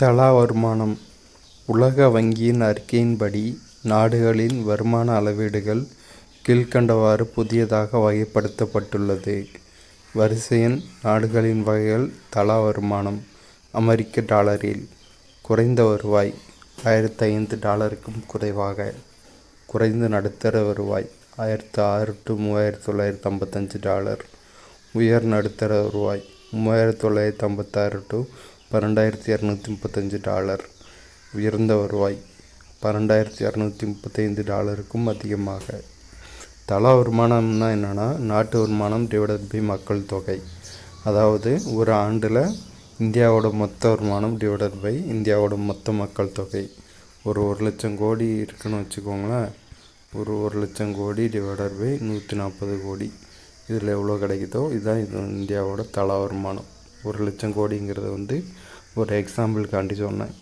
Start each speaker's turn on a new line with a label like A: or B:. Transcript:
A: தலா வருமானம். உலக வங்கியின் அறிக்கையின்படி நாடுகளின் வருமான அளவீடுகள் கீழ்க்கண்டவாறு புதியதாக வகைப்படுத்தப்பட்டுள்ளது. வரிசை எண் நாடுகளின் வகைகள். தலா வருமானம். அமெரிக்க டாலரில் குறைந்த வருவாய் $1005க்கும் குறைவாக. குறைந்த நடுத்தர வருவாய் $1006 to $3955. உயர் நடுத்தர வருவாய் $3956 to $12235. உயர்ந்த வருவாய் $12235க்கும் அதிகமாக. தலா வருமானம்னா என்னென்னா, நாட்டு வருமானம் டிவைடட் பை மக்கள் தொகை. அதாவது ஒரு ஆண்டில் இந்தியாவோட மொத்த வருமானம் டிவைடட் பை இந்தியாவோட மொத்த மக்கள் தொகை. ஒரு 1,00,000 கோடி இருக்குன்னு வச்சுக்கோங்களேன். ஒரு 1,00,000 கோடி டிவைடட் பை 140 கோடி. இதில் எவ்வளோ கிடைக்குதோ இதுதான் இந்தியாவோட தலா வருமானம். 1,00,000 கோடிங்கிறது ஒரு எக்ஸாம்பிளுக்காண்டி சொன்னேன்.